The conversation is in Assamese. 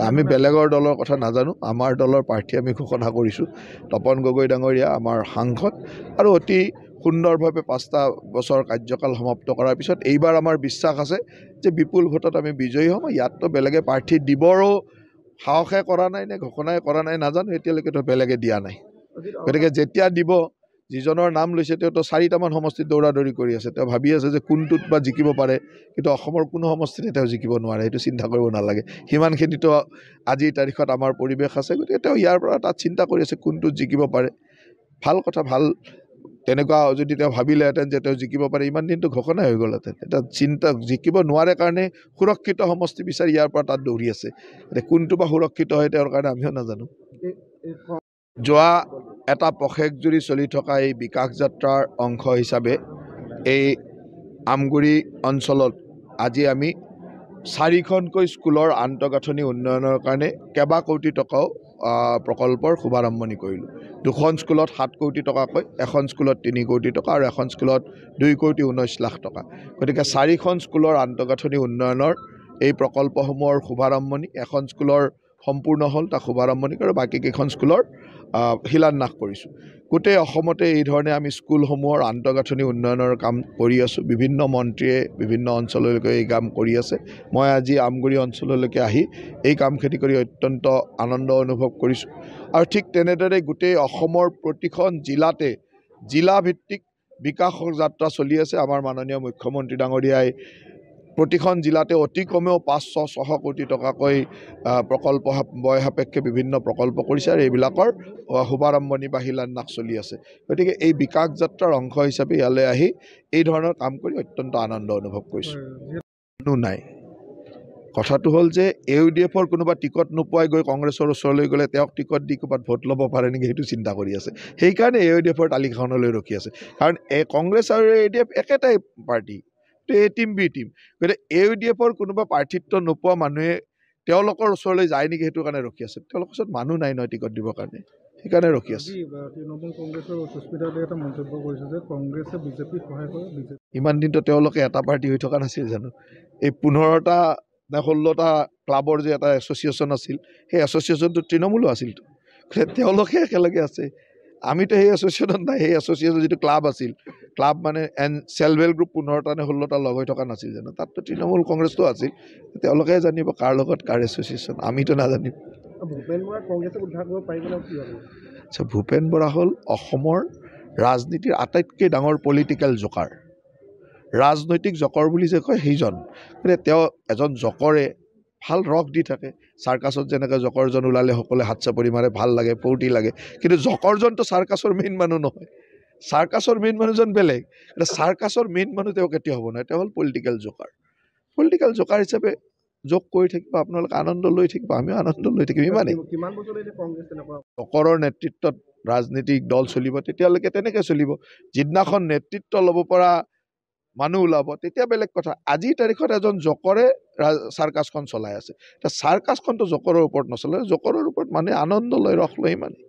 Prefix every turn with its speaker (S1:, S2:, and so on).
S1: আমি বেলেগৰ দলৰ কথা নাজানো আমাৰ দলৰ প্ৰাৰ্থী আমি ঘোষণা কৰিছোঁ তপন গগৈ ডাঙৰীয়া আমাৰ সাংসদ আৰু অতি সুন্দৰভাৱে 5টা বছৰ কাৰ্যকাল সমাপ্ত কৰাৰ পিছত এইবাৰ আমাৰ বিশ্বাস আছে যে বিপুল ভোটত আমি বিজয়ী হ'ম ইয়াততো বেলেগে প্ৰাৰ্থী দিবৰো সাহসে কৰা নাই নে ঘোষণাই কৰা নাই নাজানো এতিয়ালৈকেতো বেলেগে দিয়া নাই গতিকে যেতিয়া দিব যিজনৰ নাম লৈছে তেওঁতো 4টামান সমষ্টিত দৌৰাদৌৰি কৰি আছে তেওঁ ভাবি আছে যে কোনটোত বা জিকিব পাৰে কিন্তু অসমৰ কোনো সমষ্টিতে তেওঁ জিকিব নোৱাৰে সেইটো চিন্তা কৰিব নালাগে সিমানখিনিতো আজিৰ তাৰিখত আমাৰ পৰিৱেশ আছে গতিকে তেওঁ ইয়াৰ পৰা তাত চিন্তা কৰি আছে কোনটোত জিকিব পাৰে ভাল কথা ভাল তেনেকুৱা যদি তেওঁ ভাবিলেহেঁতেন যে তেওঁ জিকিব পাৰে ইমান দিনটো ঘোষণাই হৈ গ'লহেঁতেন এটা চিন্তা জিকিব নোৱাৰে কাৰণে সুৰক্ষিত সমষ্টি বিচাৰি ইয়াৰ পৰা তাত দৌৰি আছে এতিয়া কোনটো বা সুৰক্ষিত হয় তেওঁৰ কাৰণে আমিও নাজানো যোৱা এটা পষেক জুৰি চলি থকা এই বিকাশ যাত্ৰাৰ অংশ হিচাপে এই আমগুৰি অঞ্চলত আজি আমি 4খনকৈ স্কুলৰ আন্তঃগাঁথনি উন্নয়নৰ কাৰণে কেইবা কোটি টকাও প্ৰকল্পৰ শুভাৰম্ভণি কৰিলোঁ 2খন স্কুলত 7 কোটি টকাকৈ এখন স্কুলত 3 কোটি টকা আৰু এখন স্কুলত 2 কোটি 19 লাখ টকা গতিকে 4খন স্কুলৰ আন্তঃগাঁথনি উন্নয়নৰ এই প্ৰকল্পসমূহৰ শুভাৰম্ভণি এখন স্কুলৰ সম্পূৰ্ণ হ'ল তাক শুভাৰম্ভণি আৰু বাকী কেইখন স্কুলৰ শিলান্যাস কৰিছোঁ গোটেই অসমতে এই ধৰণে আমি স্কুলসমূহৰ আন্তঃগাঁথনি উন্নয়নৰ কাম কৰি আছোঁ বিভিন্ন মন্ত্ৰীয়ে বিভিন্ন অঞ্চললৈকে এই কাম কৰি আছে মই আজি আমগুৰি অঞ্চললৈকে আহি এই কামখিনি কৰি অত্যন্ত আনন্দ অনুভৱ কৰিছোঁ আৰু ঠিক তেনেদৰে গোটেই অসমৰ প্ৰতিখন জিলাতে জিলাভিত্তিক বিকাশ যাত্ৰা চলি আছে আমাৰ মাননীয় মুখ্যমন্ত্ৰী ডাঙৰীয়াই প্ৰতিখন জিলাতে অতি কমেও 500-600 কোটি টকাকৈ প্ৰকল্প বয় সাপেক্ষে বিভিন্ন প্ৰকল্প কৰিছে আৰু এইবিলাকৰ শুভাৰম্ভণি বা শিলান্যাস চলি আছে গতিকে এই বিকাশ যাত্ৰাৰ অংশ হিচাপে ইয়ালৈ আহি এই ধৰণৰ কাম কৰি অত্যন্ত আনন্দ অনুভৱ কৰিছোঁ নাই কথাটো হ'ল যে AUDFৰ কোনোবা টিকট নোপোৱাই গৈ কংগ্ৰেছৰ ওচৰলৈ গ'লে তেওঁক টিকট দি ক'ৰবাত ভোট ল'ব পাৰে নেকি সেইটো চিন্তা কৰি আছে সেইকাৰণে AUDFৰ তালিকাখনলৈ ৰখি আছে কাৰণ কংগ্ৰেছ আৰু AUDF একেটাই party A team B team গতিকে AUDFৰ কোনোবা প্ৰাৰ্থিত্ব নোপোৱা মানুহে তেওঁলোকৰ ওচৰলৈ যায় নেকি সেইটো কাৰণে ৰখি আছে তেওঁলোকৰ ওচৰত মানুহ নাই নহয় টিকট দিবৰ কাৰণে সেইকাৰণে ৰখি আছে
S2: তৃণমূল কংগ্ৰেছৰ সুস্মিতা দেৱে এটা মন্তব্য কৰিছে যে কংগ্ৰেছে বিজেপিক সহায় কৰে
S1: ইমান দিনতো তেওঁলোকে এটা পাৰ্টি হৈ থকা নাছিল জানো এই 15টা নে 16টা ক্লাবৰ যে এটা এছ'চিয়েশ্যন আছিল সেই এছ'চিয়েশ্যনটো তৃণমূলো আছিল তেওঁলোকে একেলগে আছে আমিতো সেই এছ'চিয়েশ্যনত নাই সেই এছ'চিয়েশ্যন যিটো ক্লাব আছিল ক্লাব মানে চেল্ফ হেল্প গ্ৰুপ 15টা নে 16টা লগ হৈ থকা নাছিল জানো তাততো তৃণমূল কংগ্ৰেছটো আছিল তেওঁলোকে জানিব কাৰ লগত কাৰ এছ'চিয়েশ্যন আমিতো নাজানিম
S2: ভূপেন বৰা কংগ্ৰেছক উদ্ধাৰ কৰিব পাৰিব কি হ'ব
S1: আচ্ছা ভূপেন বৰা হ'ল অসমৰ ৰাজনীতিৰ আটাইতকৈ ডাঙৰ পলিটিকেল জকাৰ ৰাজনৈতিক জকৰ বুলি যে কয় সেইজন গতিকে তেওঁ এজন জকৰে ভাল ৰস দি থাকে চাৰ্কাছত যেনেকৈ জকৰজন ওলালে সকলোৱে হাত চাপৰি মাৰে ভাল লাগে ফূৰ্তি লাগে কিন্তু জকৰজনটো চাৰ্কাছৰ মেইন মানুহ নহয় চাৰ্কাছৰ মেইন মানুহজন বেলেগ এতিয়া চাৰ্কাছৰ মেইন মানুহ তেওঁ কেতিয়া হ'ব নহয় তেওঁ হ'ল পলিটিকেল জকাৰ হিচাপে যোগ কৰি থাকিব আপোনালোকে আনন্দ লৈ থাকিব আমিও আনন্দ লৈ থাকিম ইমানেই জকৰৰ নেতৃত্বত ৰাজনীতিক দল চলিব তেতিয়ালৈকে তেনেকৈ চলিব যিদিনাখন নেতৃত্ব ল'ব পৰা মানুহ ওলাব তেতিয়া বেলেগ কথা আজিৰ তাৰিখত এজন জকৰে চাৰ্কাছখন চলাই আছে এতিয়া চাৰ্কাছখনতো জকৰৰ ওপৰত নচলে জকৰৰ ওপৰত মানুহে আনন্দ লয় ৰস লয় ইমানেই